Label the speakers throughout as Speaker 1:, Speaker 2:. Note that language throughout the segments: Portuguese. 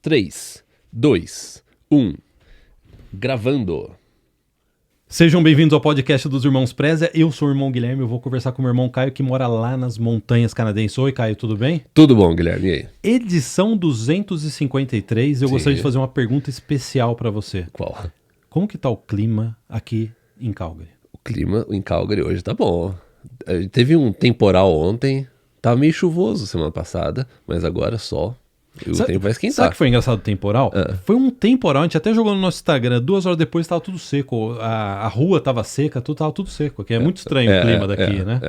Speaker 1: 3, 2, 1. Gravando.
Speaker 2: Sejam bem-vindos ao podcast dos Irmãos Preza. Eu sou o irmão Guilherme, eu vou conversar com o meu irmão Caio, que mora lá nas montanhas canadenses. Oi, Caio, tudo bem?
Speaker 1: Tudo bom, Guilherme? E aí?
Speaker 2: Edição 253, eu gostaria de fazer uma pergunta especial para você.
Speaker 1: Qual?
Speaker 2: Como que tá o clima aqui em Calgary?
Speaker 1: O clima em Calgary hoje tá bom. Teve um temporal ontem, tava meio chuvoso semana passada, mas agora sol. E o tempo vai esquentar.
Speaker 2: Sabe o que foi engraçado do temporal? Foi um temporal, a gente até jogou no nosso Instagram, 2 horas depois estava tudo seco, a rua estava seca, tudo estava tudo seco, que é muito estranho o clima daqui, né?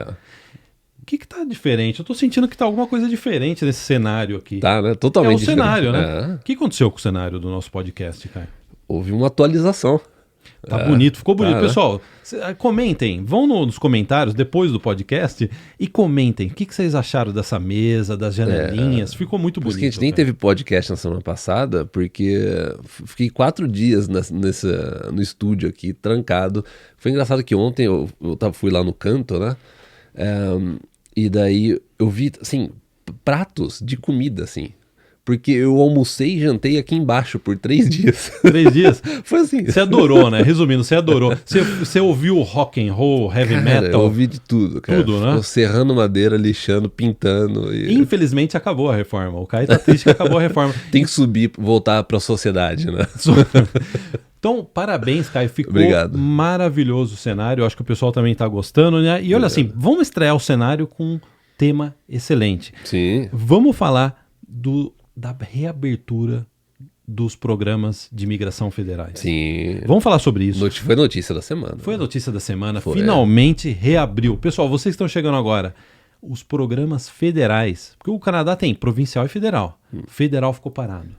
Speaker 2: O que tá diferente? Eu tô sentindo que tá alguma coisa diferente nesse cenário aqui.
Speaker 1: Tá, né? Totalmente
Speaker 2: diferente. É o cenário, né?
Speaker 1: É.
Speaker 2: O que aconteceu com o cenário do nosso podcast, Caio?
Speaker 1: Houve uma atualização.
Speaker 2: Tá bonito, ficou bonito.
Speaker 1: Né?
Speaker 2: Pessoal, comentem, vão nos comentários depois do podcast e comentem o que vocês acharam dessa mesa, das janelinhas. Ficou muito bonito.
Speaker 1: Porque a gente nem teve podcast na semana passada, porque fiquei 4 dias no estúdio aqui, trancado. Foi engraçado que ontem eu fui lá no canto, né? E daí eu vi, assim, pratos de comida, assim. Porque eu almocei e jantei aqui embaixo por 3 dias.
Speaker 2: 3 dias?
Speaker 1: Foi assim.
Speaker 2: Você adorou, né? Resumindo, você adorou. Você ouviu rock and roll, heavy metal?
Speaker 1: Eu ouvi de tudo, cara.
Speaker 2: Tudo, né?
Speaker 1: Ficou serrando madeira, lixando, pintando.
Speaker 2: Infelizmente acabou a reforma. O Caio tá triste que acabou a reforma.
Speaker 1: Tem que subir, voltar pra sociedade, né?
Speaker 2: Então, parabéns, Caio. Ficou
Speaker 1: Obrigado.
Speaker 2: Maravilhoso o cenário. Eu acho que o pessoal também tá gostando, né? E olha assim, vamos estrear o cenário com um tema excelente.
Speaker 1: Sim.
Speaker 2: Vamos falar da reabertura dos programas de imigração federais.
Speaker 1: Sim.
Speaker 2: Vamos falar sobre isso.
Speaker 1: Foi notícia da semana.
Speaker 2: Foi a notícia da semana.
Speaker 1: Foi.
Speaker 2: Finalmente reabriu. Pessoal, vocês estão chegando agora. Os programas federais, porque o Canadá tem provincial e federal. Federal ficou parado.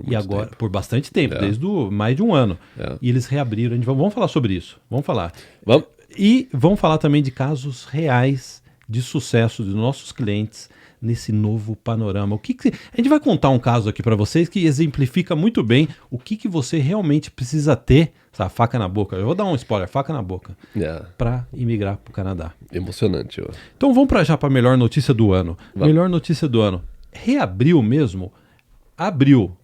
Speaker 2: E agora, por bastante tempo, desde mais de um ano. E eles reabriram. Vamos falar sobre isso. Vamos falar.
Speaker 1: Vamos.
Speaker 2: E vamos falar também de casos reais de sucesso dos nossos clientes nesse novo panorama. A gente vai contar um caso aqui para vocês que exemplifica muito bem o que você realmente precisa ter, sabe, faca na boca. Eu vou dar um spoiler, faca na boca, para imigrar para o Canadá.
Speaker 1: Emocionante.
Speaker 2: Então vamos já para a melhor notícia do ano. Melhor notícia do ano. Reabriu mesmo? Abriu.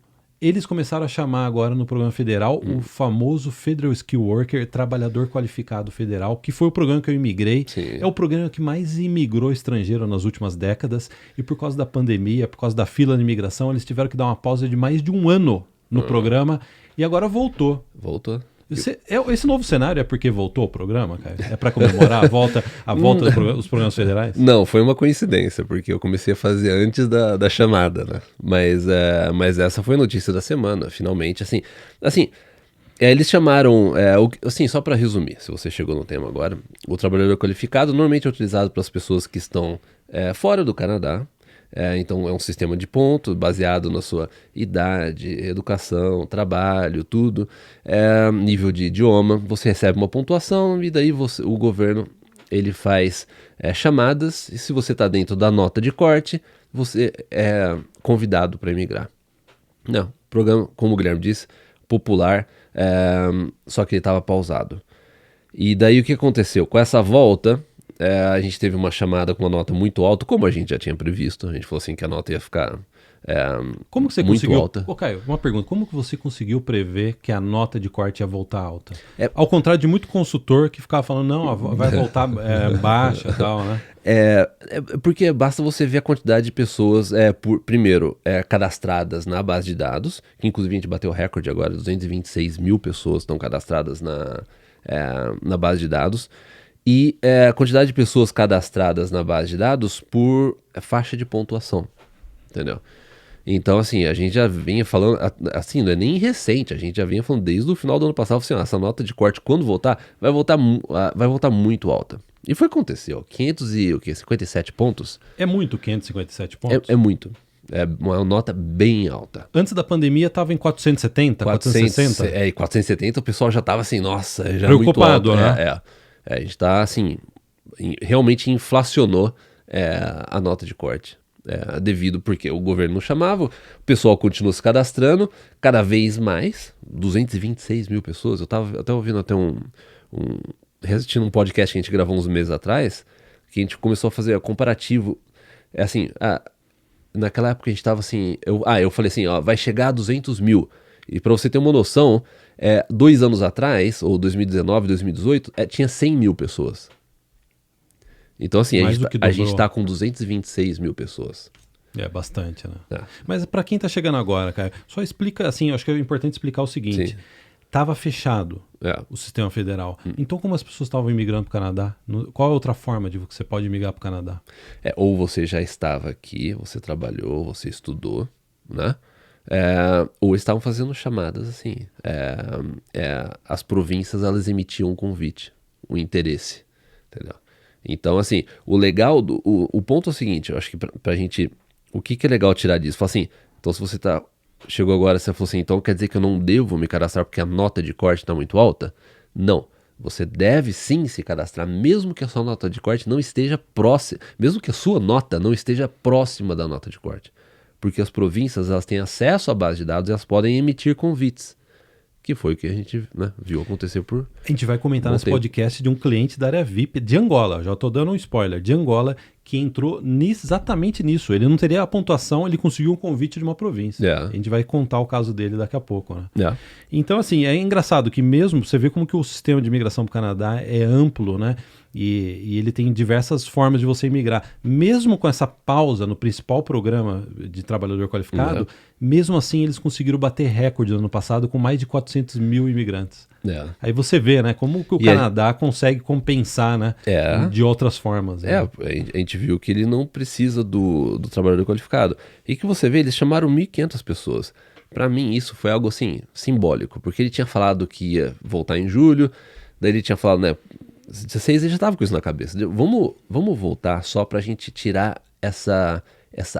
Speaker 2: Eles começaram a chamar agora no programa federal o famoso Federal Skill Worker, Trabalhador Qualificado Federal, que foi o programa que eu imigrei.
Speaker 1: Sim.
Speaker 2: É o programa que mais imigrou estrangeiro nas últimas décadas. E por causa da pandemia, por causa da fila de imigração, eles tiveram que dar uma pausa de mais de um ano no programa. E agora voltou.
Speaker 1: Voltou.
Speaker 2: Esse novo cenário é porque voltou o programa, Caio? É para comemorar a volta dos programas federais?
Speaker 1: Não, foi uma coincidência, porque eu comecei a fazer antes da chamada, né? Mas essa foi a notícia da semana, finalmente. Eles chamaram, assim, só para resumir, se você chegou no tema agora, o trabalhador qualificado normalmente é utilizado para as pessoas que estão fora do Canadá. Então é um sistema de pontos baseado na sua idade, educação, trabalho, tudo, nível de idioma. Você recebe uma pontuação e daí o governo ele faz chamadas, e se você está dentro da nota de corte, você é convidado para emigrar. Não, programa, como o Guilherme disse, popular, só que ele estava pausado. E daí o que aconteceu? Com essa volta, a gente teve uma chamada com uma nota muito alta, como a gente já tinha previsto. A gente falou assim que a nota ia ficar
Speaker 2: como que você
Speaker 1: muito
Speaker 2: conseguiu,
Speaker 1: alta.
Speaker 2: Caio, uma pergunta. Como que você conseguiu prever que a nota de corte ia voltar alta? Ao contrário de muito consultor que ficava falando, não, vai voltar baixa e tal, né?
Speaker 1: Porque basta você ver a quantidade de pessoas, primeiro, cadastradas na base de dados, que inclusive a gente bateu o recorde agora, 226 mil pessoas estão cadastradas na base de dados. E a quantidade de pessoas cadastradas na base de dados por faixa de pontuação, entendeu? Então, assim, a gente já vinha falando, assim, não é nem recente, a gente já vinha falando desde o final do ano passado, assim, essa nota de corte, quando voltar, vai voltar muito alta. E foi o que aconteceu, 557 pontos.
Speaker 2: É muito 557 pontos?
Speaker 1: É muito. É uma nota bem alta.
Speaker 2: Antes da pandemia estava em 470, 460?
Speaker 1: E 470 o pessoal já estava assim, nossa, já
Speaker 2: preocupado,
Speaker 1: muito alto.
Speaker 2: Né?
Speaker 1: A gente está assim, realmente inflacionou a nota de corte. Devido porque o governo não chamava, o pessoal continuou se cadastrando, cada vez mais, 226 mil pessoas. Eu estava até ouvindo até tinha um podcast que a gente gravou uns meses atrás, que a gente começou a fazer comparativo, naquela época a gente tava assim, eu falei assim, ó, vai chegar a 200 mil. E pra você ter uma noção, 2 anos atrás, ou 2019, 2018, tinha 100 mil pessoas. Então assim,
Speaker 2: Mais do que
Speaker 1: a gente
Speaker 2: dobrou.
Speaker 1: tá com 226 mil pessoas.
Speaker 2: É bastante, né?
Speaker 1: É.
Speaker 2: Mas para quem tá chegando agora, cara, só explica assim, eu acho que é importante explicar o seguinte.
Speaker 1: Sim.
Speaker 2: Tava fechado o sistema federal. Então como as pessoas estavam imigrando para o Canadá? Qual é a outra forma de que você pode migrar para o Canadá?
Speaker 1: Ou você já estava aqui, você trabalhou, você estudou, né? Ou estavam fazendo chamadas assim. As províncias, elas emitiam um convite, um interesse, entendeu? Então, assim, o legal, o ponto é o seguinte, eu acho que pra gente, o que é legal tirar disso? Fala assim, então se você chegou agora, você falou assim, então quer dizer que eu não devo me cadastrar porque a nota de corte está muito alta? Não. Você deve sim se cadastrar, mesmo que a sua nota de corte não esteja próxima, mesmo que a sua nota não esteja próxima da nota de corte. Porque as províncias, elas têm acesso à base de dados e elas podem emitir convites. Que foi o que a gente, né, viu acontecer por...
Speaker 2: A gente vai comentar nesse
Speaker 1: tempo.
Speaker 2: podcast de um cliente da área VIP de Angola. Já estou dando um spoiler. De Angola, que entrou exatamente nisso. Ele não teria a pontuação, ele conseguiu um convite de uma província. A gente vai contar o caso dele daqui a pouco, né? Então, assim, é engraçado que mesmo você vê como que o sistema de imigração para o Canadá é amplo, né? E ele tem diversas formas de você imigrar. Mesmo com essa pausa no principal programa de trabalhador qualificado, mesmo assim eles conseguiram bater recorde no ano passado com mais de 400 mil imigrantes. Aí você vê, né, como que o Canadá consegue compensar, né, de outras formas. Né?
Speaker 1: A gente viu que ele não precisa do trabalhador qualificado. E que você vê, eles chamaram 1.500 pessoas. Para mim isso foi algo assim, simbólico, porque ele tinha falado que ia voltar em julho, daí ele tinha falado, né, 16 ele já estava com isso na cabeça. Vamos voltar só pra gente tirar essa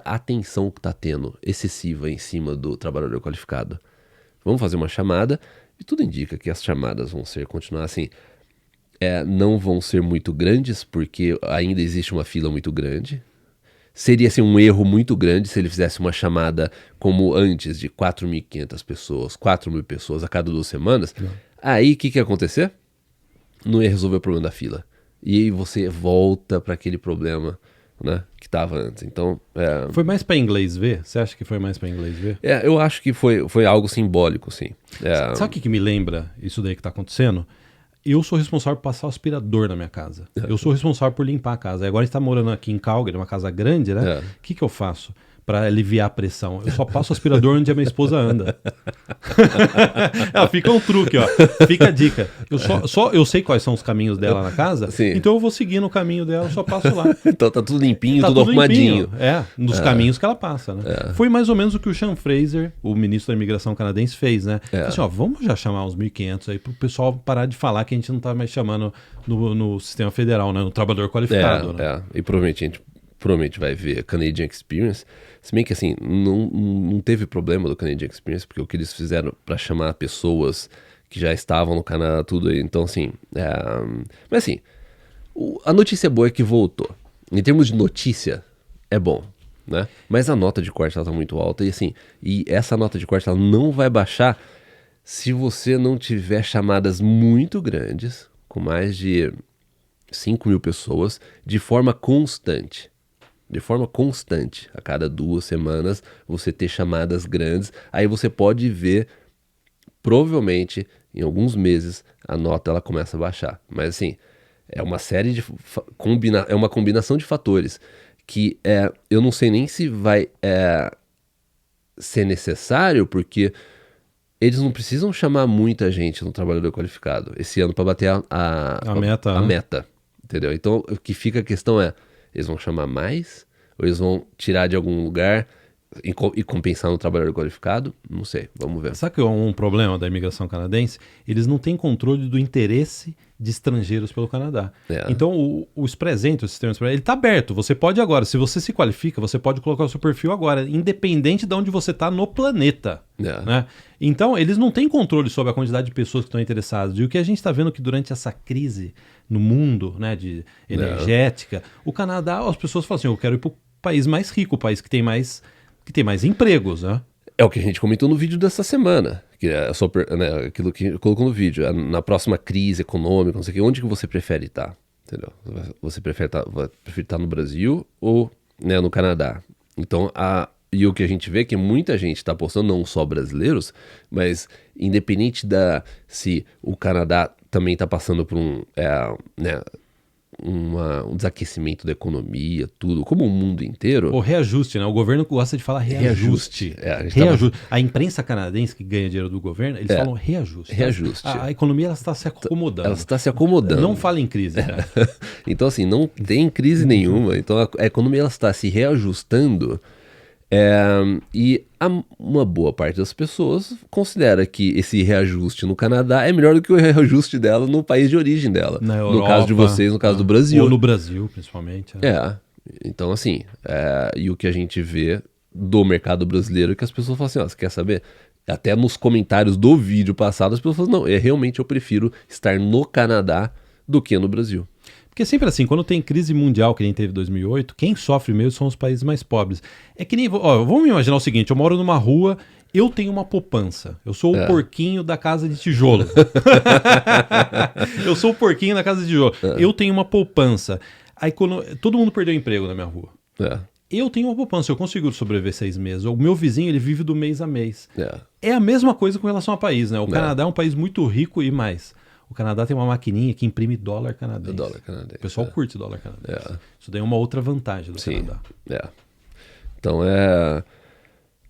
Speaker 1: atenção que tá tendo excessiva em cima do trabalhador qualificado. Vamos fazer uma chamada e tudo indica que as chamadas vão continuar assim. Não vão ser muito grandes porque ainda existe uma fila muito grande. Seria assim, um erro muito grande se ele fizesse uma chamada como antes de 4.500 pessoas, 4.000 pessoas a cada 2 semanas. Aí o que ia acontecer? Não ia resolver o problema da fila. E aí você volta para aquele problema, né, que estava antes. Então,
Speaker 2: Foi mais para inglês ver? Você acha que foi mais para inglês ver?
Speaker 1: Eu acho que foi algo simbólico, sim.
Speaker 2: Sabe o que me lembra isso daí que está acontecendo? Eu sou responsável por passar o aspirador na minha casa. Eu sou responsável por limpar a casa. Agora a gente está morando aqui em Calgary, uma casa grande, né? O que eu faço para aliviar a pressão? Eu só passo o aspirador onde a minha esposa anda. Fica um truque, ó. Fica a dica. Eu sei quais são os caminhos dela na casa, então eu vou seguindo o caminho dela, eu só passo lá.
Speaker 1: Então tá tudo limpinho, tudo arrumadinho.
Speaker 2: Nos caminhos que ela passa, né? Foi mais ou menos o que o Sean Fraser, o ministro da imigração canadense, fez, né? Assim, ó, vamos já chamar uns 1.500 aí pro pessoal parar de falar que a gente não tá mais chamando no sistema federal, né? No trabalhador qualificado. Né?
Speaker 1: E provavelmente vai ver Canadian Experience. Se bem que assim, não teve problema do Canadian Experience, porque o que eles fizeram para chamar pessoas que já estavam no Canadá, tudo aí. Então assim, mas assim, a notícia boa é que voltou. Em termos de notícia, é bom, né? Mas a nota de corte ela tá muito alta e essa nota de corte ela não vai baixar se você não tiver chamadas muito grandes, com mais de 5.000 pessoas, de forma constante. De forma constante, a cada 2 semanas, você ter chamadas grandes, aí você pode ver, provavelmente, em alguns meses, a nota ela começa a baixar. Mas assim, é uma série de é uma combinação de fatores que eu não sei nem se vai ser necessário, porque eles não precisam chamar muita gente no trabalhador qualificado esse ano para bater a meta, entendeu? Então, o que fica a questão eles vão chamar mais? Ou eles vão tirar de algum lugar e compensar no trabalhador qualificado? Não sei, vamos ver.
Speaker 2: Sabe que é um problema da imigração canadense? Eles não têm controle do interesse de estrangeiros pelo Canadá. Então, o Express Entry, o sistema Express, ele está aberto. Você pode agora, se você se qualifica, você pode colocar o seu perfil agora, independente de onde você está no planeta. Né? Então, eles não têm controle sobre a quantidade de pessoas que estão interessadas. E o que a gente está vendo que durante essa crise no mundo, né, de energética, o Canadá, as pessoas falam assim, eu quero ir para o país mais rico, o país que tem mais empregos, né?
Speaker 1: É o que a gente comentou no vídeo dessa semana, que é só, né, aquilo que colocou no vídeo, na próxima crise econômica, não sei o que, onde que você prefere estar, entendeu? Você prefere estar no Brasil ou, né, no Canadá? Então, e o que a gente vê é que muita gente está apostando, não só brasileiros, mas independente se o Canadá também está passando por um desaquecimento da economia, tudo, como o mundo inteiro.
Speaker 2: O reajuste, né? O governo gosta de falar reajuste. A imprensa canadense que ganha dinheiro do governo, eles falam reajuste.
Speaker 1: Reajuste.
Speaker 2: A economia ela está se acomodando.
Speaker 1: Ela está se acomodando.
Speaker 2: Não fala em crise, cara.
Speaker 1: Então, assim, não tem crise nenhuma. Então, a economia ela está se reajustando. E uma boa parte das pessoas considera que esse reajuste no Canadá é melhor do que o reajuste dela no país de origem dela.
Speaker 2: Na Europa,
Speaker 1: no caso de vocês, no caso do Brasil.
Speaker 2: Ou no Brasil, principalmente.
Speaker 1: Então assim, e o que a gente vê do mercado brasileiro é que as pessoas falam assim, ó, você quer saber? Até nos comentários do vídeo passado, as pessoas falam, não, realmente eu prefiro estar no Canadá do que no Brasil.
Speaker 2: Porque sempre assim, quando tem crise mundial, que nem teve em 2008, quem sofre mesmo são os países mais pobres. É que nem, vamos imaginar o seguinte, eu moro numa rua, eu tenho uma poupança. Eu sou o porquinho da casa de tijolo. Eu sou o porquinho da casa de tijolo. Eu tenho uma poupança. Aí todo mundo perdeu emprego na minha rua. Eu tenho uma poupança, eu consigo sobreviver 6 meses. O meu vizinho, ele vive do mês a mês. É a mesma coisa com relação ao país, né? O Canadá é um país muito rico e mais. O Canadá tem uma maquininha que imprime dólar canadense. O pessoal curte dólar canadense. Isso daí é uma outra vantagem do Canadá.
Speaker 1: Então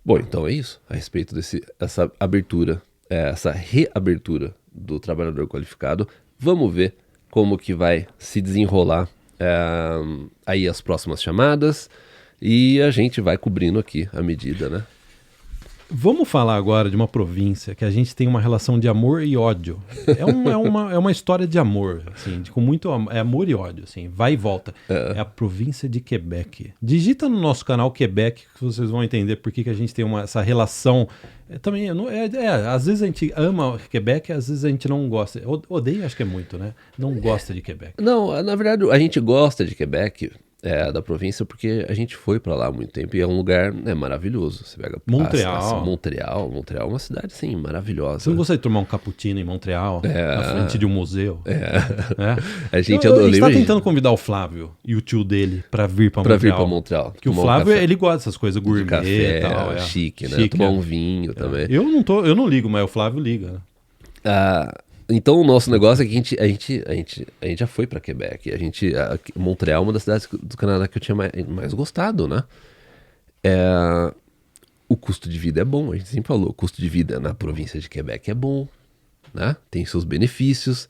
Speaker 1: Bom, então é isso. A respeito dessa abertura, essa reabertura do trabalhador qualificado. Vamos ver como que vai se desenrolar aí as próximas chamadas. E a gente vai cobrindo aqui à medida, né?
Speaker 2: Vamos falar agora de uma província que a gente tem uma relação de amor e ódio. É uma história de amor, assim, com muito amor e ódio, assim, vai e volta. É a província de Quebec. Digita no nosso canal Quebec que vocês vão entender por que a gente tem essa relação. Também, às vezes a gente ama Quebec, às vezes a gente não gosta. Odeia, acho que é muito, né? Não gosta de Quebec.
Speaker 1: Não, na verdade, a gente gosta de Quebec. Da província, porque a gente foi pra lá há muito tempo e é um lugar maravilhoso. Você pega
Speaker 2: Montreal.
Speaker 1: Montreal é uma cidade, assim, maravilhosa.
Speaker 2: Você não gostaria de tomar um cappuccino em Montreal, na frente de um museu?
Speaker 1: A gente
Speaker 2: está tentando convidar o Flávio e o tio dele pra vir pra
Speaker 1: Montreal.
Speaker 2: Que o Flávio, ele gosta dessas coisas, gourmet
Speaker 1: café,
Speaker 2: e tal.
Speaker 1: Chique, né? Tomar um vinho também.
Speaker 2: Eu não ligo, mas o Flávio liga.
Speaker 1: Então o nosso negócio é que a gente já foi para Quebec. Montreal é uma das cidades do Canadá que eu tinha mais gostado, né? O custo de vida é bom, a gente sempre falou. O custo de vida na província de Quebec é bom, né? Tem seus benefícios.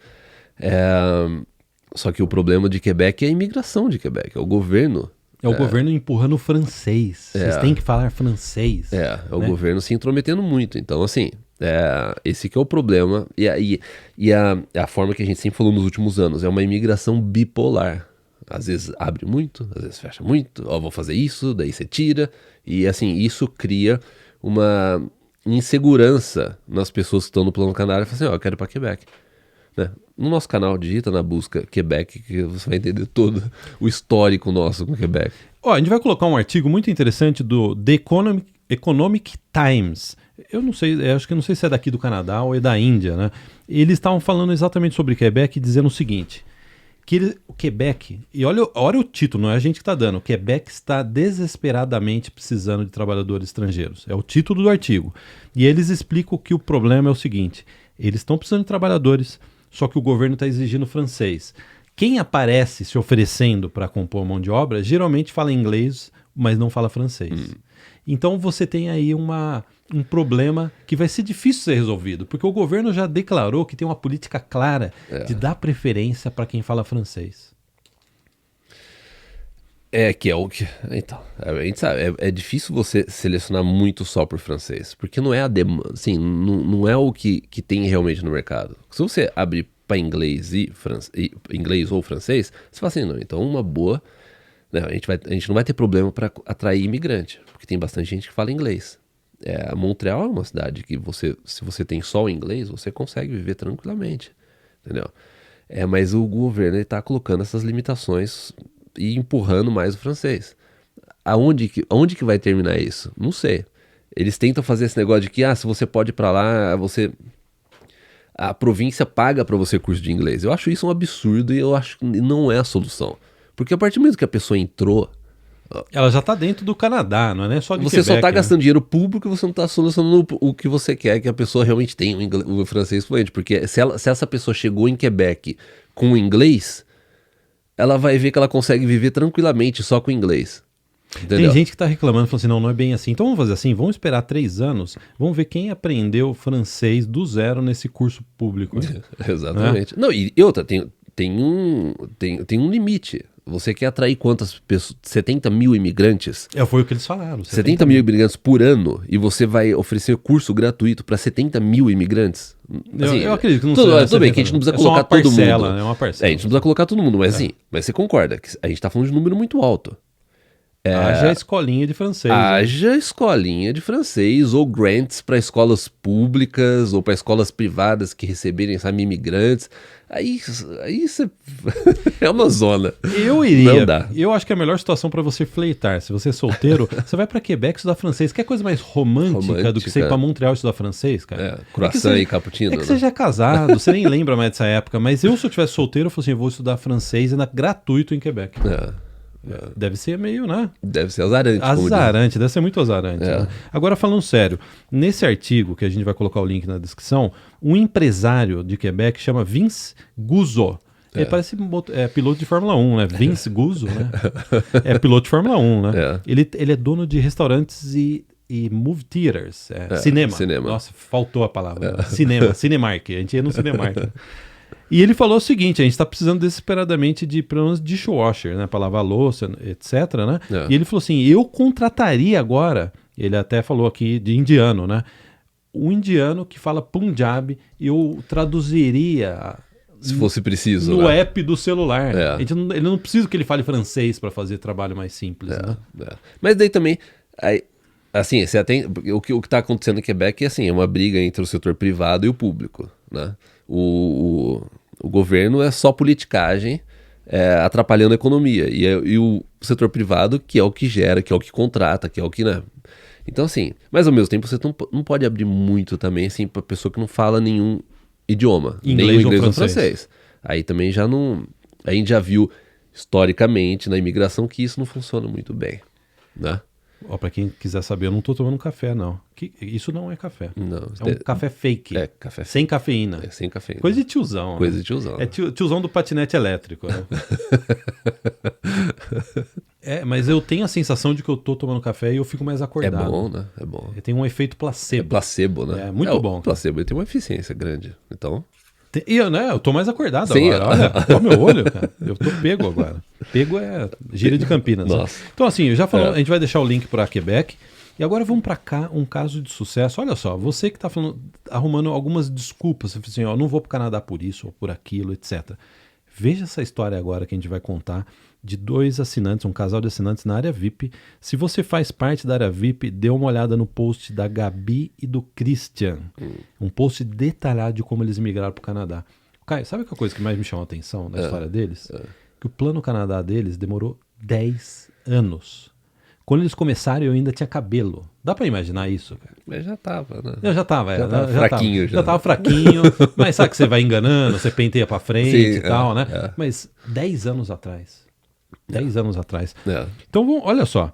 Speaker 1: Só que o problema de Quebec é a imigração de Quebec, é o governo.
Speaker 2: É o governo empurrando o francês. Vocês têm que falar francês.
Speaker 1: O governo se intrometendo muito. Então, assim, esse que é o problema. E a forma que a gente sempre falou nos últimos anos é uma imigração bipolar. Às vezes abre muito, às vezes fecha muito. Vou fazer isso, daí você tira. E, assim, isso cria uma insegurança nas pessoas que estão no plano canário. Falam assim, eu quero ir para Quebec. Né? No nosso canal, digita na busca Quebec, que você vai entender todo o histórico nosso com Quebec.
Speaker 2: A gente vai colocar um artigo muito interessante do The Economic Times. Eu não sei, acho que não sei se é daqui do Canadá ou é da Índia, né? Eles estavam falando exatamente sobre Quebec, dizendo o seguinte, que o Quebec, e olha o título, não é a gente que está dando, o Quebec está desesperadamente precisando de trabalhadores estrangeiros. É o título do artigo. E eles explicam que o problema é o seguinte, eles estão precisando de trabalhadores, só que o governo está exigindo francês. Quem aparece se oferecendo para compor mão de obra, geralmente fala inglês, mas não fala francês. Então você tem aí um problema que vai ser difícil ser resolvido, porque o governo já declarou que tem uma política clara de dar preferência para quem fala francês.
Speaker 1: Que é o que... Então, a gente sabe, é difícil você selecionar muito só por francês, porque não é a demanda, assim, não é o que tem realmente no mercado. Se você abrir para inglês inglês ou francês, você fala assim, não, então uma boa, né, a gente não vai ter problema para atrair imigrante, porque tem bastante gente que fala inglês. Montreal é uma cidade que se você tem só o inglês, você consegue viver tranquilamente, entendeu? Mas o governo está colocando essas limitações e empurrando mais o francês. Aonde que vai terminar isso? Não sei. Eles tentam fazer esse negócio de que se você pode ir para lá, a província paga para você curso de inglês. Eu acho isso um absurdo e eu acho que não é a solução. Porque a partir do momento que a pessoa entrou
Speaker 2: Ela já tá dentro do Canadá, não é nem só de
Speaker 1: Você
Speaker 2: Quebec,
Speaker 1: só tá
Speaker 2: né?
Speaker 1: gastando dinheiro público e você não tá solucionando o que você quer que a pessoa realmente tenha o francês fluente. Porque se essa pessoa chegou em Quebec com o inglês, ela vai ver que ela consegue viver tranquilamente só com o inglês. Entendeu?
Speaker 2: Tem gente que tá reclamando, falando assim, não é bem assim. Então vamos fazer assim, vamos esperar 3 anos, vamos ver quem aprendeu francês do zero nesse curso público.
Speaker 1: Exatamente. Não, e outra, tem um limite. Você quer atrair quantas pessoas? 70 mil imigrantes?
Speaker 2: Foi o que eles falaram.
Speaker 1: 70 mil imigrantes por ano e você vai oferecer curso gratuito para 70 mil imigrantes?
Speaker 2: Eu acredito que não
Speaker 1: tudo bem, que a gente não precisa colocar todo mundo.
Speaker 2: É uma parcela.
Speaker 1: A gente não precisa colocar todo mundo, mas assim, mas você concorda que a gente tá falando de um número muito alto.
Speaker 2: Haja escolinha de francês.
Speaker 1: Haja escolinha de francês ou grants para escolas públicas ou para escolas privadas que receberem, sabe, imigrantes. Aí você é uma zona.
Speaker 2: Eu iria.
Speaker 1: Não dá.
Speaker 2: Eu acho que é a melhor situação para você fleitar. Se você é solteiro, você vai para Quebec estudar francês. Quer coisa mais romântica do que você ir para Montreal estudar francês, cara?
Speaker 1: Croissant e cappuccino.
Speaker 2: É que você já é casado, você nem lembra mais dessa época. Mas se eu tivesse solteiro, eu falei assim, eu vou estudar francês ainda gratuito em Quebec. Deve ser meio, né?
Speaker 1: Deve ser azarante.
Speaker 2: Azarante, deve ser muito azarante. Né? Agora, falando sério, nesse artigo, que a gente vai colocar o link na descrição, um empresário de Quebec chama Vince Guzzo. Ele parece piloto de Fórmula 1, né? Vince Guzzo, né? É piloto de Fórmula 1, né? Ele é dono de restaurantes e movie theaters. Cinema. Nossa, faltou a palavra. Né? Cinemark. A gente ia no Cinemark. E ele falou o seguinte, a gente está precisando desesperadamente de, pelo menos, dishwasher, né? Para lavar louça, etc, né? E ele falou assim, eu contrataria agora, ele até falou aqui de indiano, né? Um indiano que fala Punjabi, eu traduziria...
Speaker 1: Se fosse preciso,
Speaker 2: no
Speaker 1: né?
Speaker 2: app do celular. Ele não precisa que ele fale francês para fazer trabalho mais simples, né?
Speaker 1: Mas daí também... Assim, o que está acontecendo em Quebec é assim, é uma briga entre o setor privado e o público, né? O governo é só politicagem, atrapalhando a economia. E o setor privado, que é o que gera, que é o que contrata, que é o que... Né? Então, assim, mas ao mesmo tempo você não pode abrir muito também, assim, para pessoa que não fala nenhum idioma. Nem o inglês ou francês. Aí também já não... A gente já viu, historicamente, na imigração, que isso não funciona muito bem, né?
Speaker 2: Para quem quiser saber, eu não tô tomando café, não. Isso não é café.
Speaker 1: Não,
Speaker 2: é um café fake.
Speaker 1: Café
Speaker 2: sem cafeína.
Speaker 1: Sem cafeína.
Speaker 2: Coisa de tiozão.
Speaker 1: Coisa de tiozão.
Speaker 2: É tiozão do patinete elétrico, né? Mas eu tenho a sensação de que eu tô tomando café e eu fico mais acordado.
Speaker 1: É bom, né? É bom.
Speaker 2: Tem um efeito placebo.
Speaker 1: É placebo, né?
Speaker 2: É muito bom.
Speaker 1: O placebo tem uma eficiência grande, então...
Speaker 2: Eu tô mais acordado agora. Olha o meu olho, cara. Eu tô pego agora. Pego é gíria de Campinas.
Speaker 1: Nossa.
Speaker 2: Né? Então, assim, eu já falou, a gente vai deixar o link para Quebec. E agora vamos para cá, um caso de sucesso. Olha só, você que tá falando, arrumando algumas desculpas. Você fala assim, não vou pro Canadá por isso ou por aquilo, etc. Veja essa história agora que a gente vai contar de 2 assinantes, um casal de assinantes na área VIP. Se você faz parte da área VIP, dê uma olhada no post da Gabi e do Christian. Um post detalhado de como eles migraram para o Canadá. Caio, sabe a coisa que mais me chamou a atenção na história deles? Que o plano Canadá deles demorou 10 anos. Quando eles começaram, eu ainda tinha cabelo. Dá pra imaginar isso, cara?
Speaker 1: Mas já tava, né?
Speaker 2: Eu já tava
Speaker 1: fraquinho.
Speaker 2: Já tava fraquinho, mas sabe que você vai enganando, você penteia pra frente e tal, né? Mas 10 anos atrás. 10 anos atrás. Então, olha só.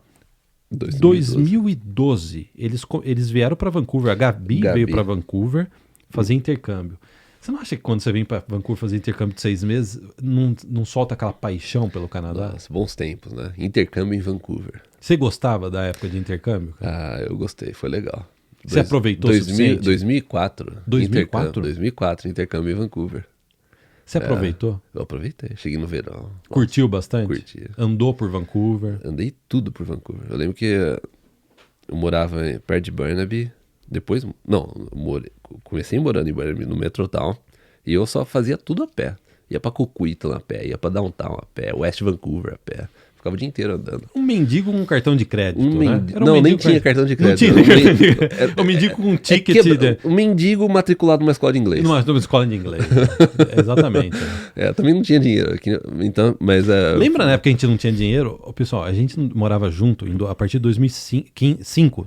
Speaker 2: 2012, eles vieram pra Vancouver. A Gabi veio pra Vancouver fazer intercâmbio. Você não acha que quando você vem para Vancouver fazer intercâmbio de 6 meses, não solta aquela paixão pelo Canadá?
Speaker 1: Nossa, bons tempos, né? Intercâmbio em Vancouver.
Speaker 2: Você gostava da época de intercâmbio?
Speaker 1: Eu gostei, foi legal.
Speaker 2: Você aproveitou o suficiente?
Speaker 1: 2004.
Speaker 2: 2004?
Speaker 1: 2004, intercâmbio em Vancouver.
Speaker 2: Você aproveitou?
Speaker 1: Eu aproveitei, cheguei no verão.
Speaker 2: Curtiu bastante?
Speaker 1: Curti.
Speaker 2: Andou por Vancouver?
Speaker 1: Andei tudo por Vancouver. Eu lembro que eu morava perto de Burnaby. Depois, comecei morando em Burnaby, no Metrotown, e eu só fazia tudo a pé. Ia pra Coquitlam a pé, ia pra Downtown a pé, West Vancouver a pé. Ficava o dia inteiro andando.
Speaker 2: Um mendigo com um cartão de crédito, né?
Speaker 1: Nem tinha cartão de crédito.
Speaker 2: Não tinha um mendigo com um ticket.
Speaker 1: Um mendigo matriculado numa escola de inglês.
Speaker 2: Numa escola de inglês. Exatamente.
Speaker 1: Também não tinha dinheiro. Então, mas,
Speaker 2: lembra na época que a gente não tinha dinheiro? Pessoal, a gente morava junto a partir de 2005.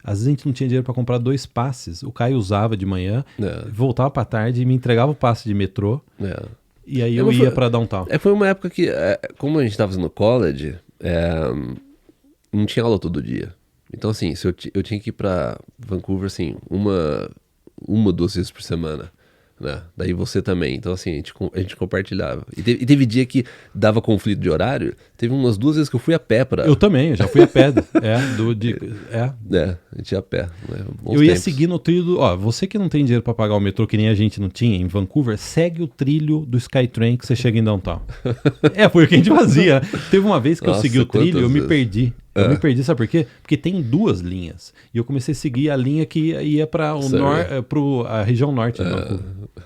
Speaker 2: Às vezes a gente não tinha dinheiro para comprar 2 passes. O Caio usava de manhã, voltava para tarde e me entregava o passe de metrô. E aí eu ia para Downtown.
Speaker 1: Foi uma época que, como a gente estava no college, não tinha aula todo dia. Então, assim, se eu tinha que ir pra Vancouver, assim, uma ou 2 vezes por semana, né? Daí você também. Então, assim, a gente compartilhava. E teve dia que dava conflito de horário. Teve umas 2 vezes que eu fui a pé pra...
Speaker 2: Eu também, eu já fui a pé.
Speaker 1: a gente ia a pé. Né?
Speaker 2: Eu ia seguir no trilho. Ó, você que não tem dinheiro pra pagar o metrô, que nem a gente não tinha em Vancouver, segue o trilho do Skytrain que você chega em downtown. Foi o que a gente fazia. Né? Teve uma vez que eu segui o trilho e eu me perdi. Eu me perdi, sabe por quê? Porque tem 2 linhas. E eu comecei a seguir a linha que ia para a região norte.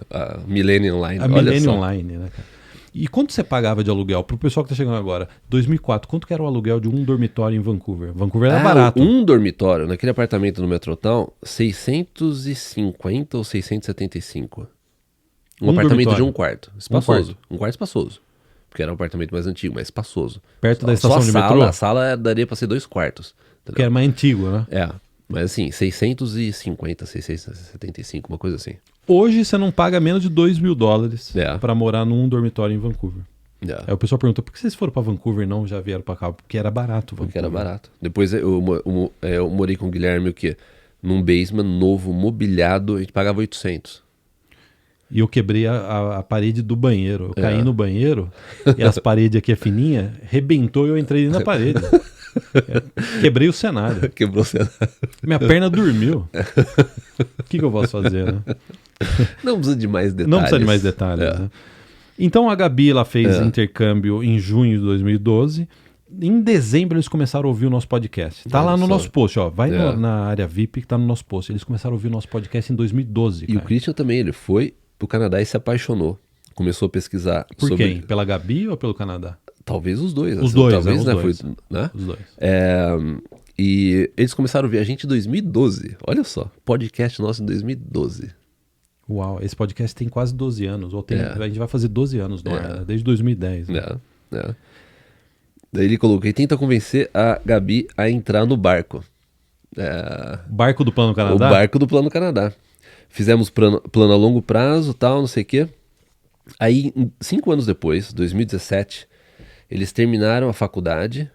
Speaker 1: A Millennium Line.
Speaker 2: A Millennium Line, né, cara? E quanto você pagava de aluguel? Pro pessoal que tá chegando agora, 2004, quanto que era o aluguel de um dormitório em Vancouver? Vancouver era barato.
Speaker 1: Um dormitório, naquele apartamento no Metrotown, 650 ou 675. Um apartamento dormitório. De um quarto. Espaçoso. Um quarto espaçoso. Porque era um apartamento mais antigo, mais espaçoso.
Speaker 2: Perto da estação de metrô?
Speaker 1: A sala daria pra ser 2 quartos.
Speaker 2: Entendeu? Que era mais antigo, né?
Speaker 1: Mas assim, 650, 675, uma coisa assim.
Speaker 2: Hoje você não paga menos de $2.000 pra morar num dormitório em Vancouver. Aí o pessoal perguntou, por que vocês foram pra Vancouver e não já vieram pra cá? Porque era barato, Vancouver.
Speaker 1: Porque era barato. Depois eu morei com o Guilherme, o quê? Num basement novo, mobiliado, a gente pagava 800.
Speaker 2: E eu quebrei a parede do banheiro. Eu caí no banheiro e as paredes aqui é fininha, rebentou e eu entrei na parede. Quebrei o cenário.
Speaker 1: Quebrou o cenário.
Speaker 2: Minha perna dormiu. O que eu posso fazer, né?
Speaker 1: Não precisa de mais detalhes.
Speaker 2: Não precisa de mais detalhes, né? Então a Gabi ela fez intercâmbio em junho de 2012. Em dezembro eles começaram a ouvir o nosso podcast. Tá lá no nosso post, ó. Vai na área VIP que tá no nosso post. Eles começaram a ouvir o nosso podcast em 2012.
Speaker 1: E o Christian também, ele foi pro Canadá e se apaixonou. Começou a pesquisar
Speaker 2: Por quem? Pela Gabi ou pelo Canadá?
Speaker 1: Talvez os dois.
Speaker 2: Os dois,
Speaker 1: talvez,
Speaker 2: os
Speaker 1: né?
Speaker 2: dois.
Speaker 1: Foi, né?
Speaker 2: Os dois.
Speaker 1: E eles começaram a ouvir a gente em 2012. Olha só, podcast nosso em 2012.
Speaker 2: Uau, esse podcast tem quase 12 anos. A gente vai fazer 12 anos no ar, desde 2010. Né?
Speaker 1: Daí ele colocou, e tenta convencer a Gabi a entrar no barco.
Speaker 2: Barco do Plano Canadá?
Speaker 1: O barco do Plano Canadá. Fizemos plano a longo prazo, tal, não sei o quê. Aí, 5 anos depois, 2017, eles terminaram a faculdade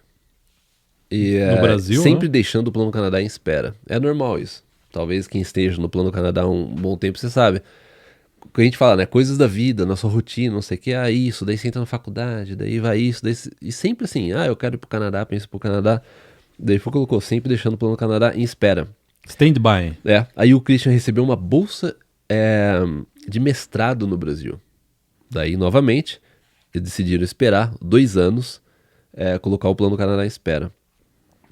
Speaker 1: e
Speaker 2: no Brasil,
Speaker 1: sempre
Speaker 2: né?
Speaker 1: deixando o Plano Canadá em espera. É normal isso. Talvez quem esteja no Plano Canadá há um bom tempo, você sabe. O que a gente fala, né? Coisas da vida, nossa rotina, não sei o que. Isso, daí você entra na faculdade, daí vai isso, daí... E sempre assim, eu quero ir pro Canadá, penso pro Canadá. Daí colocou, sempre deixando o Plano Canadá em espera.
Speaker 2: Stand-by.
Speaker 1: Aí o Christian recebeu uma bolsa de mestrado no Brasil. Daí, novamente, eles decidiram esperar 2 anos, colocar o Plano Canadá em espera.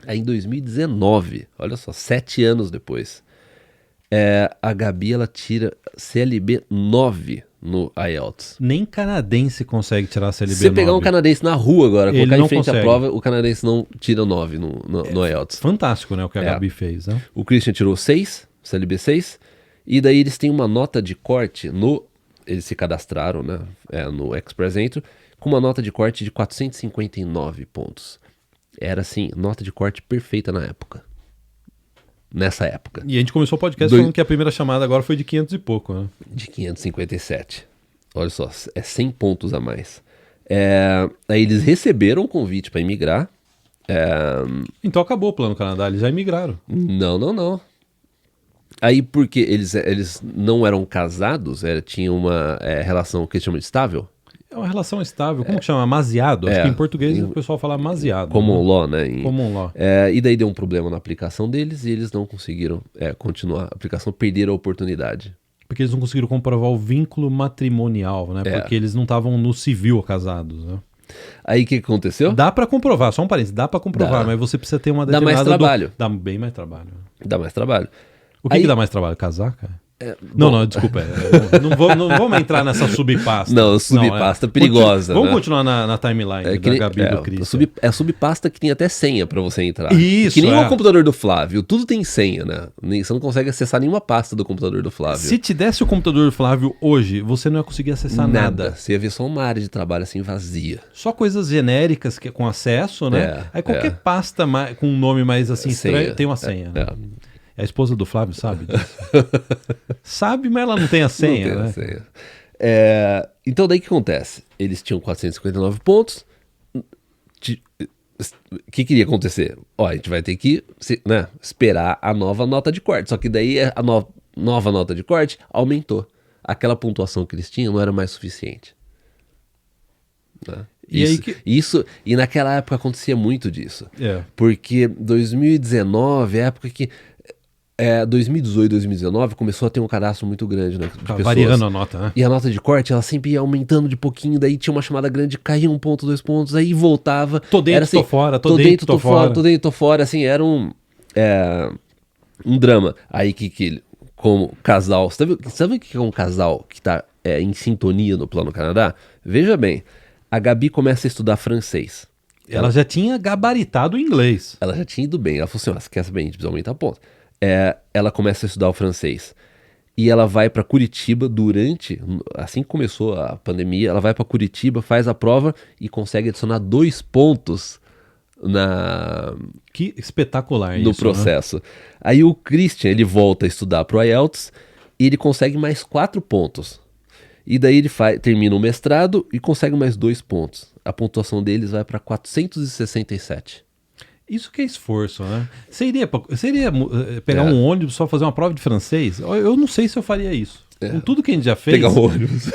Speaker 1: Aí em 2019, olha só, 7 anos depois, a Gabi ela tira CLB 9 no IELTS.
Speaker 2: Nem canadense consegue tirar CLB 9.
Speaker 1: Se você pegar um canadense na rua agora,
Speaker 2: Ele
Speaker 1: colocar
Speaker 2: não
Speaker 1: em frente
Speaker 2: consegue.
Speaker 1: à prova, o canadense não tira 9 no IELTS.
Speaker 2: Fantástico, né, o que a Gabi fez, né?
Speaker 1: O Christian tirou 6, CLB 6, e daí eles têm uma nota de corte eles se cadastraram, né, no Express Entry, com uma nota de corte de 459 pontos. Era assim, nota de corte perfeita na época. Nessa época.
Speaker 2: E a gente começou o podcast falando que a primeira chamada agora foi de 500 e pouco, né?
Speaker 1: De 557. Olha só, 100 pontos a mais. Aí eles receberam o convite para imigrar.
Speaker 2: Então acabou o Plano Canadá, eles já imigraram.
Speaker 1: Não. Aí porque eles não eram casados, tinham uma relação que eles chamam de estável.
Speaker 2: É uma relação estável. Como que chama? Amaziado? Acho que em português o pessoal fala amaziado.
Speaker 1: Common law, né?
Speaker 2: Common law.
Speaker 1: E daí deu um problema na aplicação deles e eles não conseguiram continuar a aplicação, perderam a oportunidade.
Speaker 2: Porque eles não conseguiram comprovar o vínculo matrimonial, né? Porque eles não estavam no civil casados, né?
Speaker 1: Aí o que aconteceu?
Speaker 2: Dá pra comprovar, só um parênteses, dá pra comprovar, mas você precisa ter uma
Speaker 1: Dá
Speaker 2: determinada...
Speaker 1: mais trabalho.
Speaker 2: Dá bem mais trabalho.
Speaker 1: Dá mais trabalho.
Speaker 2: O que dá mais trabalho? Casar, cara? Não, desculpa. Não vamos entrar nessa subpasta.
Speaker 1: Não, subpasta perigosa.
Speaker 2: Vamos continuar na timeline da Gabi e do Christian.
Speaker 1: É subpasta que tem até senha pra você entrar.
Speaker 2: Isso,
Speaker 1: que nem o computador do Flávio. Tudo tem senha, né? Você não consegue acessar nenhuma pasta do computador do Flávio.
Speaker 2: Se te desse o computador do Flávio hoje, você não ia conseguir acessar nada.
Speaker 1: Você ia ver só uma área de trabalho assim vazia.
Speaker 2: Só coisas genéricas com acesso, né? Aí qualquer pasta com um nome mais assim estranho tem uma senha. Né? A esposa do Flávio sabe disso. Sabe, mas ela não tem a senha,
Speaker 1: não tem
Speaker 2: né?
Speaker 1: A senha. Então daí o que acontece? Eles tinham 459 pontos, o que iria acontecer? Ó, a gente vai ter que né, esperar a nova nota de corte. Só que daí a nova nota de corte aumentou. Aquela pontuação que eles tinham não era mais suficiente. Né? E naquela época acontecia muito disso. Porque 2019 é a época que 2018, 2019 começou a ter um cadastro muito grande, né, de pessoas.
Speaker 2: Variando a nota, né?
Speaker 1: E a nota de corte, ela sempre ia aumentando de pouquinho, daí tinha uma chamada grande, caía 1 ponto, 2 pontos, aí voltava.
Speaker 2: Tô dentro,
Speaker 1: assim,
Speaker 2: tô fora, tô dentro, tô fora.
Speaker 1: Tô dentro, tô fora, assim, era um drama. Aí como casal, sabe o que é um casal que tá em sintonia no Plano Canadá? Veja bem, a Gabi começa a estudar francês.
Speaker 2: Ela já tinha gabaritado o inglês.
Speaker 1: Ela já tinha ido bem, ela falou assim, você quer saber, a gente precisa aumentar ponto. Ela começa a estudar o francês e ela vai para Curitiba assim que começou a pandemia, ela vai para Curitiba, faz a prova e consegue adicionar 2 pontos
Speaker 2: Que espetacular
Speaker 1: no
Speaker 2: isso,
Speaker 1: processo.
Speaker 2: Né?
Speaker 1: Aí o Christian, ele volta a estudar pro IELTS e ele consegue mais 4 pontos. E daí ele termina o mestrado e consegue mais 2 pontos. A pontuação deles vai para 467.
Speaker 2: Isso que é esforço, né? Você iria pegar um ônibus só fazer uma prova de francês? Eu não sei se eu faria isso. Com tudo que a gente já fez...
Speaker 1: Pegar um ônibus.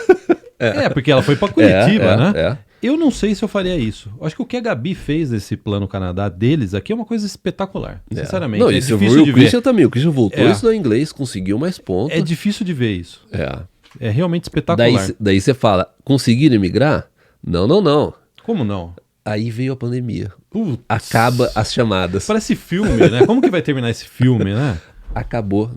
Speaker 2: Porque ela foi para Curitiba, né?
Speaker 1: É.
Speaker 2: Eu não sei se eu faria isso. Eu acho que o que a Gabi fez desse Plano Canadá deles aqui é uma coisa espetacular. Sinceramente.
Speaker 1: Não, isso difícil de ver. O Christian também. O Christian voltou a estudar inglês, conseguiu mais pontos.
Speaker 2: É difícil de ver isso. É realmente espetacular.
Speaker 1: Daí você fala, conseguiram emigrar? Não.
Speaker 2: Como não?
Speaker 1: Aí veio a pandemia. Acaba as chamadas.
Speaker 2: Parece filme, né? Como que vai terminar esse filme, né?
Speaker 1: Acabou.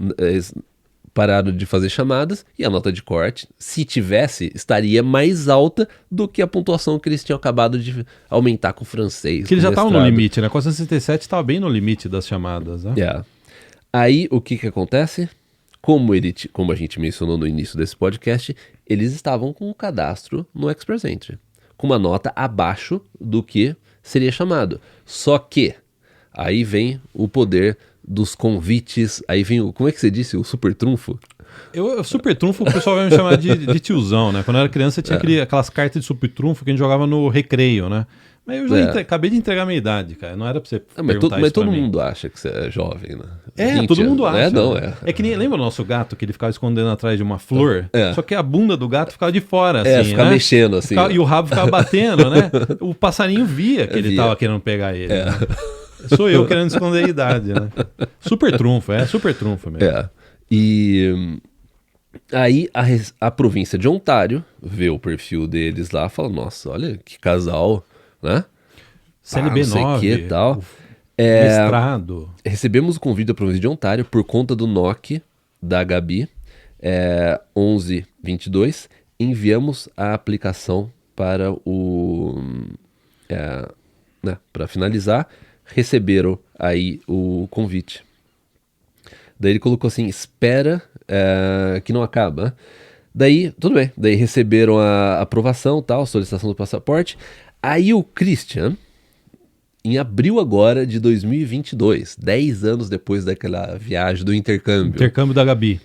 Speaker 1: Pararam de fazer chamadas e a nota de corte, se tivesse, estaria mais alta do que a pontuação que eles tinham acabado de aumentar com o francês.
Speaker 2: Que eles já estavam no limite, né? Com a 467 estava bem no limite das chamadas, né?
Speaker 1: Aí o que acontece? Como a gente mencionou no início desse podcast, eles estavam com um cadastro no Express Entry, com uma nota abaixo do que seria chamado. Só que aí vem o poder dos convites, aí vem como é que você disse? O super trunfo?
Speaker 2: Super trunfo, o pessoal vai me chamar de tiozão, né? Quando eu era criança tinha aquelas cartas de super trunfo que a gente jogava no recreio, né? Mas eu já acabei de entregar a minha idade, cara. Não era pra você perguntar
Speaker 1: mas todo mundo acha que você é jovem, né?
Speaker 2: Todo mundo acha.
Speaker 1: É
Speaker 2: que nem, lembra o nosso gato que ele ficava escondendo atrás de uma flor? Só que a bunda do gato ficava de fora, assim,
Speaker 1: ficava mexendo, assim.
Speaker 2: E o rabo ficava batendo, né? O passarinho via que ele tava querendo pegar ele. Né? Sou eu querendo esconder a idade, né? Super trunfo mesmo.
Speaker 1: E aí a província de Ontário vê o perfil deles lá e fala, nossa, olha que casal, né?
Speaker 2: CLB 9,
Speaker 1: e tal.
Speaker 2: Mestrado.
Speaker 1: Recebemos o convite da província de Ontário por conta do NOC da Gabi, 1122. Enviamos a aplicação para para finalizar. Receberam aí o convite. Daí ele colocou assim, espera que não acaba. Daí, tudo bem. Daí receberam a aprovação, tal, solicitação do passaporte. Aí o Christian, em abril agora de 2022, 10 anos depois daquela viagem do intercâmbio.
Speaker 2: Intercâmbio da Gabi.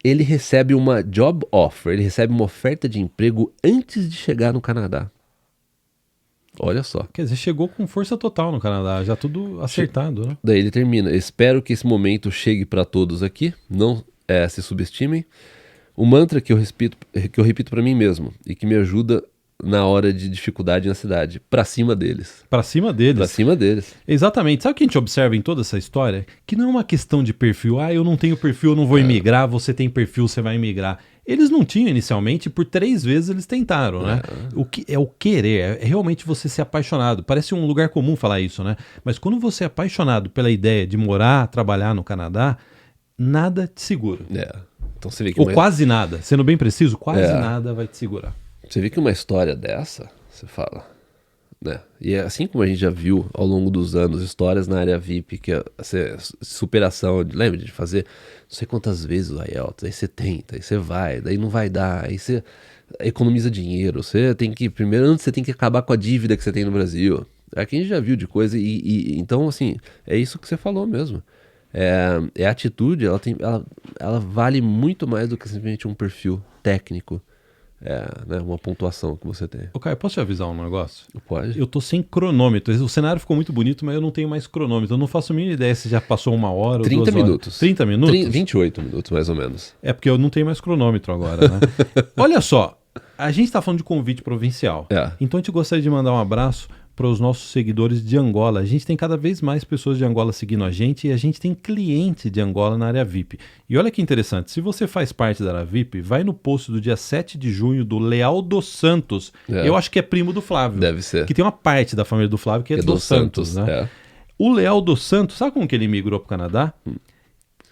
Speaker 1: Ele recebe uma job offer, ele recebe uma oferta de emprego antes de chegar no Canadá. Olha só.
Speaker 2: Quer dizer, chegou com força total no Canadá, já tudo acertado, né?
Speaker 1: Daí ele termina. Espero que esse momento chegue para todos aqui, não se subestimem. O mantra que eu repito para mim mesmo e que me ajuda na hora de dificuldade na cidade. Pra cima deles.
Speaker 2: Pra cima deles.
Speaker 1: Pra cima deles.
Speaker 2: Exatamente. Sabe o que a gente observa em toda essa história? Que não é uma questão de perfil. Eu não tenho perfil, eu não vou imigrar. Você tem perfil, você vai imigrar. Eles não tinham inicialmente, por 3 vezes eles tentaram, né? O que é o querer, é realmente você ser apaixonado. Parece um lugar comum falar isso, né? Mas quando você é apaixonado pela ideia de morar, trabalhar no Canadá, nada te segura.
Speaker 1: Então você vê que
Speaker 2: ou quase nada. Sendo bem preciso, quase nada vai te segurar. Você
Speaker 1: vê que uma história dessa, você fala, né? E assim como a gente já viu ao longo dos anos, histórias na área VIP, que é superação, lembra de fazer não sei quantas vezes o IELTS, aí você tenta, aí você vai, daí não vai dar, aí você economiza dinheiro, você tem que, primeiro, antes você tem que acabar com a dívida que você tem no Brasil. Aqui a gente já viu de coisa, então assim, é isso que você falou mesmo. A atitude, ela vale muito mais do que simplesmente um perfil técnico. né, uma pontuação que você tem.
Speaker 2: Ô, Caio, posso te avisar um negócio?
Speaker 1: Pode?
Speaker 2: Eu tô sem cronômetro. O cenário ficou muito bonito, mas eu não tenho mais cronômetro. Eu não faço a mínima ideia se já passou 1 hora ou
Speaker 1: 30
Speaker 2: 2 horas.
Speaker 1: minutos.
Speaker 2: 30 minutos?
Speaker 1: 28 minutos, mais ou menos.
Speaker 2: É porque eu não tenho mais cronômetro agora, né? Olha só, a gente tá falando de convite provincial. Então a gente gostaria de mandar um abraço para os nossos seguidores de Angola. A gente tem cada vez mais pessoas de Angola seguindo a gente e a gente tem cliente de Angola na área VIP. E olha que interessante, se você faz parte da área VIP, vai no post do dia 7 de junho do Leal dos Santos. Eu acho que é primo do Flávio.
Speaker 1: Deve ser.
Speaker 2: Que tem uma parte da família do Flávio que é dos Santos, né? O Leal dos Santos, sabe como que ele migrou para o Canadá?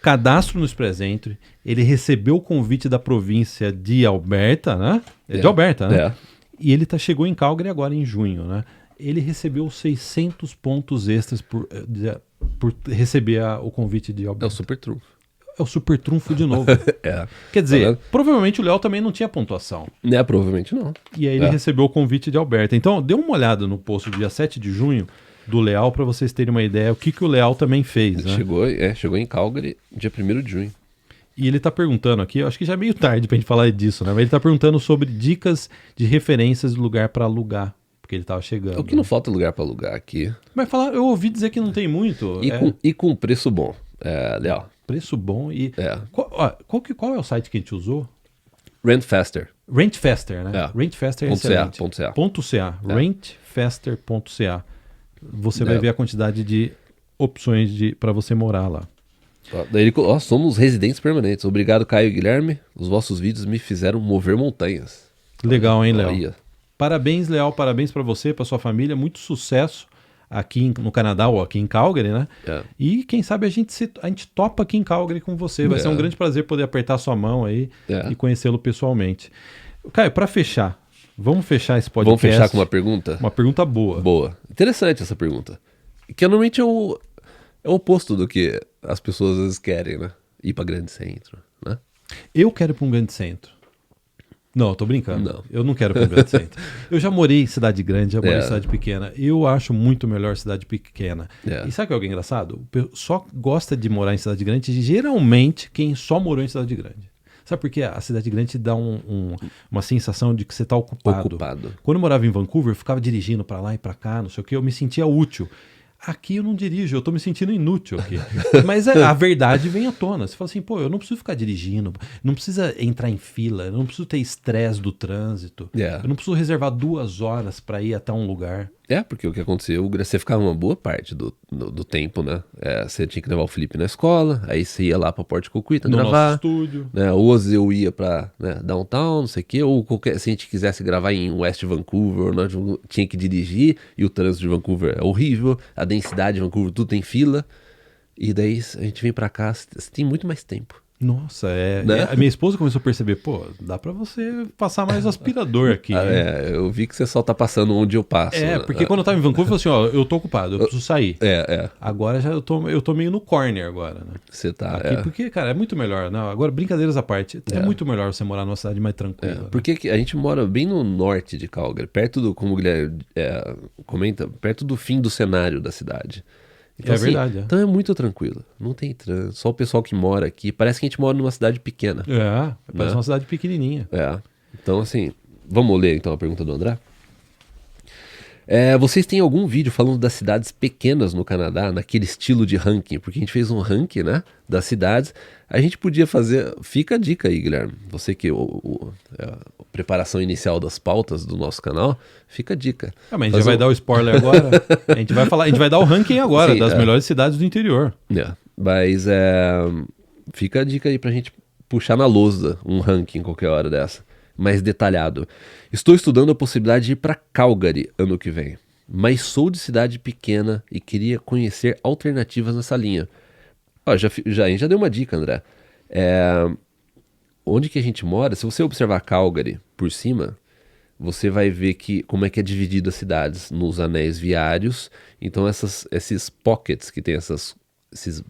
Speaker 2: Cadastro no Express Entry, ele recebeu o convite da província de Alberta, né? De Alberta, né? E ele chegou em Calgary agora em junho, né? Ele recebeu 600 pontos extras por receber o convite de Alberta.
Speaker 1: É o super trunfo.
Speaker 2: É o super trunfo de novo. Quer dizer, provavelmente o Léo também não tinha pontuação.
Speaker 1: Provavelmente não.
Speaker 2: E aí ele recebeu o convite de Alberta. Então, dê uma olhada no post do dia 7 de junho do Leal para vocês terem uma ideia o que o Leal também fez. Né?
Speaker 1: Chegou em Calgary dia 1º de junho.
Speaker 2: E ele tá perguntando aqui, eu acho que já é meio tarde pra gente falar disso, né? Mas ele tá perguntando sobre dicas de referências de lugar para alugar. Porque ele tava chegando.
Speaker 1: O que não falta lugar para alugar aqui.
Speaker 2: Mas eu ouvi dizer que não tem muito.
Speaker 1: E com preço bom, Leal.
Speaker 2: Preço bom e... Qual é o site que a gente usou?
Speaker 1: Rentfaster.
Speaker 2: Rentfaster, né? Rentfaster é excelente.
Speaker 1: .ca.
Speaker 2: Rentfaster.ca. Você vai ver a quantidade de opções para você morar lá.
Speaker 1: Daí somos residentes permanentes. Obrigado, Caio e Guilherme. Os vossos vídeos me fizeram mover montanhas.
Speaker 2: Legal, hein, Léo? Parabéns, Leal. Parabéns para você, para sua família. Muito sucesso aqui no Canadá ou aqui em Calgary, né? E quem sabe a gente topa aqui em Calgary com você. Vai ser um grande prazer poder apertar sua mão aí e conhecê-lo pessoalmente. Caio, para fechar, vamos fechar esse podcast.
Speaker 1: Vamos fechar com uma pergunta?
Speaker 2: Uma pergunta boa.
Speaker 1: Boa. Interessante essa pergunta. Que normalmente é o oposto do que as pessoas às vezes querem, né? Ir para grande centro, né?
Speaker 2: Eu quero ir para um grande centro. Não, eu tô brincando.
Speaker 1: Não.
Speaker 2: Eu não quero ir para um grande centro. Eu já morei em cidade grande, já morei em cidade pequena. Eu acho muito melhor cidade pequena. E sabe o que é algo engraçado? Só gosta de morar em cidade grande geralmente quem só morou em cidade grande. Sabe por quê? A cidade grande te dá uma sensação de que você está ocupado. Quando eu morava em Vancouver, eu ficava dirigindo para lá e para cá, não sei o quê, eu me sentia útil. Aqui eu não dirijo, eu tô me sentindo inútil aqui. Mas a verdade vem à tona. Você fala assim, pô, eu não preciso ficar dirigindo, não precisa entrar em fila, eu não preciso ter estresse do trânsito, eu não preciso reservar 2 horas para ir até um lugar.
Speaker 1: Porque o que aconteceu, você ficava uma boa parte do tempo, né? Você tinha que levar o Felipe na escola, aí você ia lá pra Port Coquitlam gravar.
Speaker 2: Nosso estúdio.
Speaker 1: Né? Ou eu ia pra downtown, não sei o quê, ou se a gente quisesse gravar em West Vancouver, nós tinha que dirigir, e o trânsito de Vancouver é horrível, a densidade de Vancouver, tudo tem fila, e daí a gente vem pra cá, você tem muito mais tempo.
Speaker 2: Nossa, a minha esposa começou a perceber, pô, dá pra você passar mais aspirador aqui.
Speaker 1: Eu vi que você só tá passando onde eu passo.
Speaker 2: Porque quando eu tava em Vancouver, eu falei assim, eu tô ocupado, eu preciso sair. Agora eu tô meio no corner agora, né?
Speaker 1: Você tá,
Speaker 2: aqui, porque, cara, é muito melhor. Não, agora, brincadeiras à parte, é muito melhor você morar numa cidade mais tranquila.
Speaker 1: Porque a gente mora bem no norte de Calgary, perto do, como o Guilherme comenta, perto do fim do cenário da cidade. Então,
Speaker 2: verdade.
Speaker 1: Então é muito tranquilo. Não tem trânsito. Só o pessoal que mora aqui. Parece que a gente mora numa cidade pequena.
Speaker 2: Parece uma cidade pequenininha.
Speaker 1: Então, assim, vamos ler então a pergunta do André? Vocês têm algum vídeo falando das cidades pequenas no Canadá, naquele estilo de ranking? Porque a gente fez um ranking, né, das cidades. A gente podia fazer... Fica a dica aí, Guilherme. Você que a preparação inicial das pautas do nosso canal, fica a dica.
Speaker 2: Mas a gente já vai dar o spoiler agora. A gente vai dar o ranking agora das melhores cidades do interior.
Speaker 1: Mas fica a dica aí pra gente puxar na lousa um ranking qualquer hora dessa. Mais detalhado. Estou estudando a possibilidade de ir para Calgary ano que vem, mas sou de cidade pequena e queria conhecer alternativas nessa linha. A gente já deu uma dica, André. Onde que a gente mora, se você observar Calgary por cima, você vai ver como é que é dividido as cidades nos anéis viários. Então esses pockets que tem esses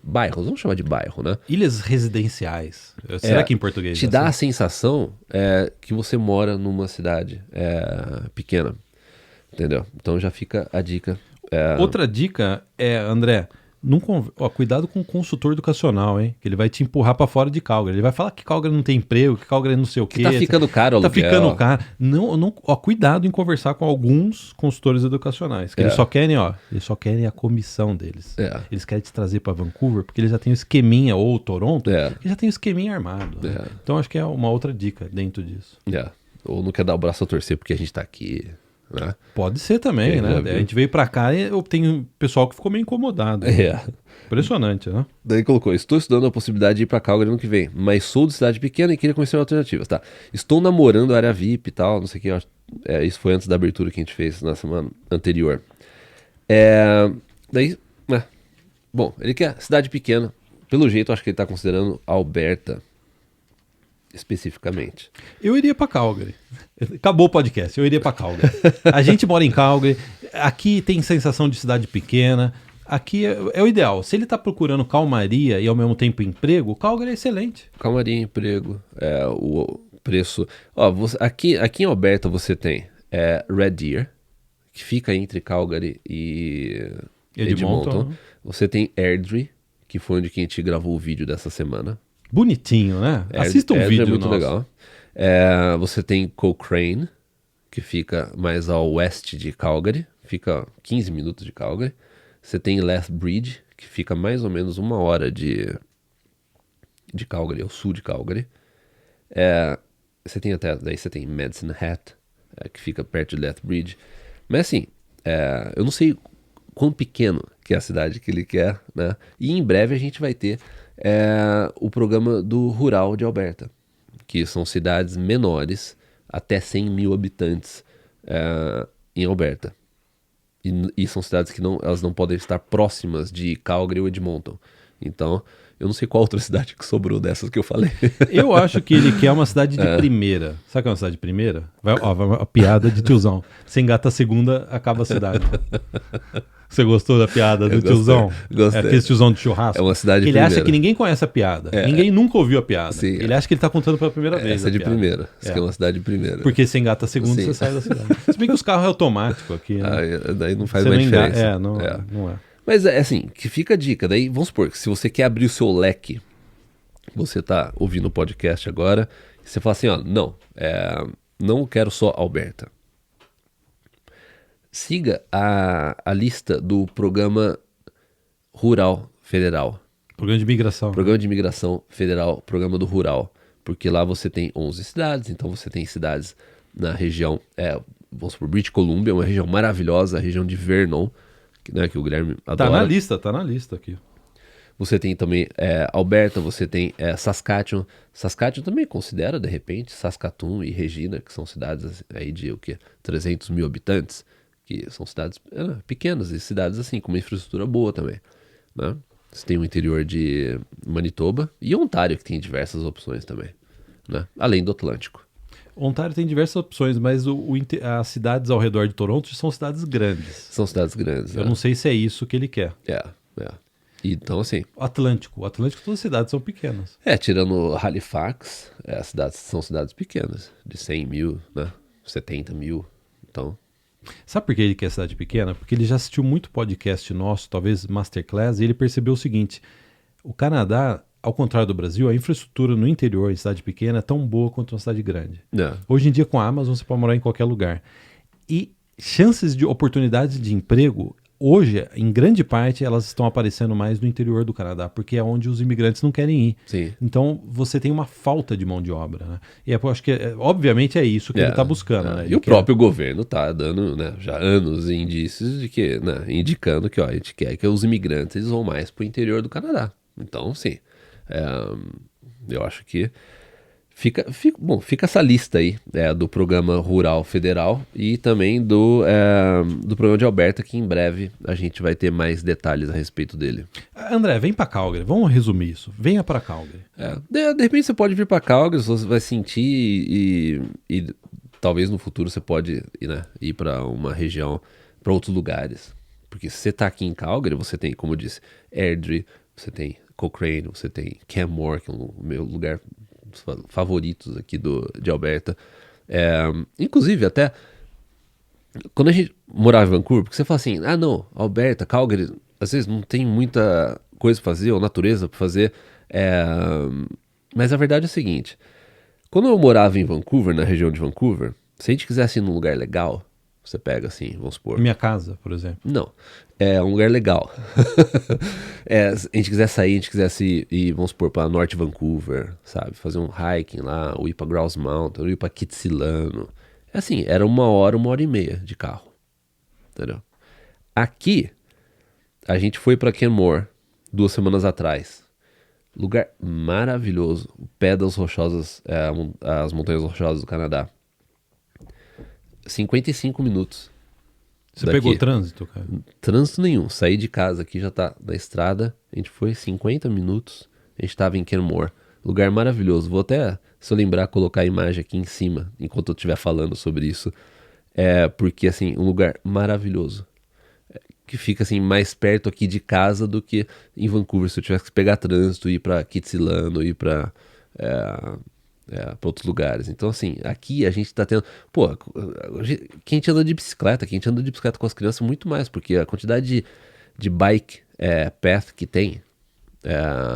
Speaker 1: bairros, vamos chamar de bairro, né?
Speaker 2: Ilhas residenciais. Será que em português?
Speaker 1: Te dá a sensação que você mora numa cidade pequena, entendeu? Então já fica a dica.
Speaker 2: Outra dica André, Cuidado com o consultor educacional, hein? Que ele vai te empurrar pra fora de Calgary. Ele vai falar que Calgary não tem emprego, que Calgary não sei o quê.
Speaker 1: Que tá ficando caro o
Speaker 2: Tá
Speaker 1: aluguel.
Speaker 2: ficando caro. Cuidado em conversar com alguns consultores educacionais. Que eles só querem a comissão deles. Eles querem te trazer pra Vancouver porque eles já têm o esqueminha, ou Toronto, que já tem o esqueminha armado. Né? Então acho que é uma outra dica dentro disso.
Speaker 1: Ou não quer dar o braço a torcer porque a gente tá aqui... Né?
Speaker 2: Pode ser também, né? A gente veio pra cá e eu tenho pessoal que ficou meio incomodado. Impressionante, né?
Speaker 1: Daí colocou, estou estudando a possibilidade de ir pra Calgary ano que vem, mas sou de cidade pequena e queria conhecer alternativas, tá? Estou namorando a área VIP e tal, não sei o que, isso foi antes da abertura que a gente fez na semana anterior. Bom, ele quer cidade pequena, pelo jeito acho que ele tá considerando Alberta, especificamente. Eu
Speaker 2: iria pra Calgary. Acabou o podcast, eu iria pra Calgary. A gente mora em Calgary, aqui tem sensação de cidade pequena, aqui é o ideal. Se ele tá procurando calmaria e ao mesmo tempo emprego, Calgary é excelente.
Speaker 1: Calmaria e emprego, o preço... aqui em Alberta você tem Red Deer, que fica entre Calgary e Edmonton. Você tem Airdrie, que foi onde que a gente gravou o vídeo dessa semana.
Speaker 2: Bonitinho, né? Assista um vídeo.
Speaker 1: É muito legal. Você tem Cochrane, que fica mais ao oeste de Calgary, fica 15 minutos de Calgary. Você tem Lethbridge, que fica mais ou menos 1 hora de Calgary, ao sul de Calgary. Daí você tem Medicine Hat, que fica perto de Lethbridge. Mas assim, eu não sei quão pequeno que é a cidade que ele quer, né? E em breve a gente vai ter o programa do Rural de Alberta, que são cidades menores, até 100 mil habitantes em Alberta. E são cidades que elas não podem estar próximas de Calgary ou Edmonton. Então, eu não sei qual outra cidade que sobrou dessas que eu falei.
Speaker 2: Eu acho que ele quer uma cidade de primeira. Sabe o que é uma cidade de primeira? Vai uma piada de tiozão. Você engata a segunda, acaba a cidade. Você gostou da piada do tiozão?
Speaker 1: Gostei.
Speaker 2: É aquele tiozão de churrasco.
Speaker 1: É uma cidade de
Speaker 2: Ele
Speaker 1: primeira.
Speaker 2: acha que ninguém conhece a piada. Ninguém nunca ouviu a piada.
Speaker 1: Sim,
Speaker 2: ele acha que ele tá contando pela primeira vez.
Speaker 1: Essa é de primeira. Isso aqui é uma cidade de primeira.
Speaker 2: Porque você engata a segunda, você sai da cidade. Se bem que os carros é automático aqui. Né?
Speaker 1: Daí não faz mais diferença.
Speaker 2: Não é.
Speaker 1: Mas assim, que fica a dica. Daí, vamos supor que se você quer abrir o seu leque, você tá ouvindo o podcast agora, e você fala assim, não quero só Alberta. Siga a lista do Programa Rural Federal.
Speaker 2: Programa de Imigração.
Speaker 1: Programa de Imigração Federal, Programa do Rural. Porque lá você tem 11 cidades, então você tem cidades na região, vamos supor, British Columbia, uma região maravilhosa, a região de Vernon, que o Guilherme adora.
Speaker 2: Tá na lista aqui.
Speaker 1: Você tem também Alberta, você tem Saskatchewan. Saskatchewan também considera, de repente, Saskatoon e Regina, que são cidades aí de 300 mil habitantes, que são cidades pequenas e cidades assim, com uma infraestrutura boa também. Né? Você tem o interior de Manitoba e Ontário, que tem diversas opções também, né? Além do Atlântico.
Speaker 2: Ontário tem diversas opções, mas as cidades ao redor de Toronto são cidades grandes.
Speaker 1: São cidades grandes.
Speaker 2: Eu não sei se é isso que ele quer.
Speaker 1: Então, assim...
Speaker 2: O Atlântico, todas as cidades são pequenas.
Speaker 1: Tirando Halifax, são cidades pequenas, de 100 mil, né? 70 mil, então...
Speaker 2: Sabe por que ele quer cidade pequena? Porque ele já assistiu muito podcast nosso, talvez Masterclass, e ele percebeu o seguinte, o Canadá, ao contrário do Brasil, a infraestrutura no interior, em cidade pequena, é tão boa quanto uma cidade grande. Hoje em dia, com a Amazon, você pode morar em qualquer lugar. E chances de oportunidades de emprego... Hoje, em grande parte, elas estão aparecendo mais no interior do Canadá, porque é onde os imigrantes não querem ir.
Speaker 1: Sim.
Speaker 2: Então, você tem uma falta de mão de obra. Né? E eu acho que, obviamente, é isso que ele está buscando. Né?
Speaker 1: E o próprio governo está dando já anos indícios de que, indicando que a gente quer que os imigrantes vão mais para o interior do Canadá. Então, sim, eu acho que fica essa lista aí do Programa Rural Federal e também do Programa de Alberta, que em breve a gente vai ter mais detalhes a respeito dele.
Speaker 2: André, vem para Calgary, vamos resumir isso. Venha para Calgary.
Speaker 1: De repente você pode vir para Calgary, você vai sentir e talvez no futuro você pode ir para uma região, para outros lugares. Porque se você está aqui em Calgary, você tem, como eu disse, Airdrie, você tem Cochrane, você tem Canmore, que é o meu lugar favoritos aqui de Alberta. Inclusive, até quando a gente morava em Vancouver, porque você fala assim, Alberta, Calgary, às vezes não tem muita coisa pra fazer, ou natureza pra fazer. Mas a verdade é a seguinte: quando eu morava em Vancouver, na região de Vancouver, se a gente quisesse ir num lugar legal, você pega assim, vamos supor.
Speaker 2: Minha casa, por exemplo.
Speaker 1: Não, é um lugar legal. Se a gente quiser sair, a gente quisesse ir, vamos supor, pra Norte Vancouver, sabe? Fazer um hiking lá, ou ir pra Grouse Mountain, ou ir pra Kitsilano. É assim, era 1 hora e meia de carro. Entendeu? Aqui, a gente foi pra Kenmore 2 semanas atrás. Lugar maravilhoso. O pé das rochosas, as montanhas rochosas do Canadá. 55 minutos.
Speaker 2: Você
Speaker 1: daqui.
Speaker 2: pegou trânsito, cara?
Speaker 1: Trânsito nenhum. Saí de casa aqui, já tá na estrada. A gente foi 50 minutos. A gente tava em Kenmore. Lugar maravilhoso. Vou até, se eu lembrar, colocar a imagem aqui em cima, enquanto eu estiver falando sobre isso. Porque, assim, um lugar maravilhoso. Que fica, assim, mais perto aqui de casa do que em Vancouver. Se eu tivesse que pegar trânsito, ir pra Kitsilano, ir pra outros lugares. Então, assim, aqui a gente tá tendo... Pô, quem anda de bicicleta, com as crianças, muito mais, porque a quantidade de bike path que tem...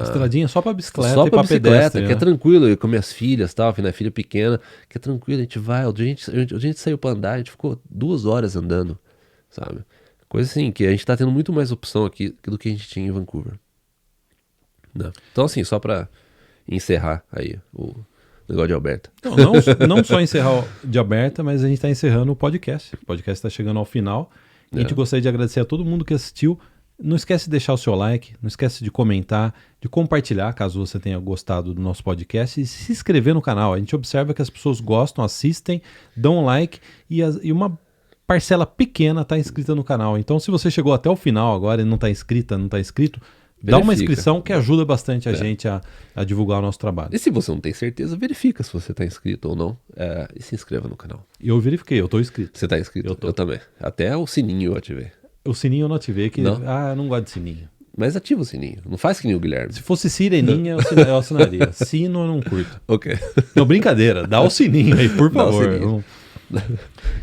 Speaker 2: Estradinha só pra bicicleta
Speaker 1: só
Speaker 2: e
Speaker 1: pra
Speaker 2: pra
Speaker 1: bicicleta,
Speaker 2: pedestre,
Speaker 1: que é
Speaker 2: né?
Speaker 1: tranquilo, eu com minhas filhas, tal, minha filha pequena, que é tranquilo, a gente vai, o dia a gente saiu pra andar, a gente ficou 2 horas andando, sabe? Coisa assim, que a gente tá tendo muito mais opção aqui do que a gente tinha em Vancouver. Né? Então, assim, só pra encerrar aí o negócio de Alberta.
Speaker 2: Então, não só encerrar de Alberta, mas a gente está encerrando o podcast. O podcast está chegando ao final. E a gente gostaria de agradecer a todo mundo que assistiu. Não esquece de deixar o seu like, não esquece de comentar, de compartilhar, caso você tenha gostado do nosso podcast, e se inscrever no canal. A gente observa que as pessoas gostam, assistem, dão um like e uma parcela pequena está inscrita no canal. Então, se você chegou até o final agora e não está inscrito, dá uma inscrição que ajuda bastante a gente a divulgar o nosso trabalho.
Speaker 1: E se você não tem certeza, verifica se você está inscrito ou não. E se inscreva no canal.
Speaker 2: Eu verifiquei, eu estou inscrito.
Speaker 1: Você está inscrito?
Speaker 2: Eu tô.
Speaker 1: Eu também. Até o sininho eu ativei.
Speaker 2: O sininho eu não ativei, que
Speaker 1: Não?
Speaker 2: eu não gosto de sininho.
Speaker 1: Mas ativa o sininho. Não faz que nem o Guilherme.
Speaker 2: Se fosse sireninha, eu assinaria. Sino eu não curto.
Speaker 1: Ok.
Speaker 2: Não, brincadeira. Dá o sininho aí, por
Speaker 1: Dá o
Speaker 2: favor.
Speaker 1: sininho.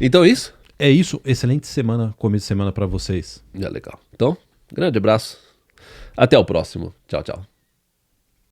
Speaker 1: Então é isso?
Speaker 2: É isso. Excelente semana, começo de semana pra vocês.
Speaker 1: Legal. Então, grande abraço. Até o próximo. Tchau, tchau.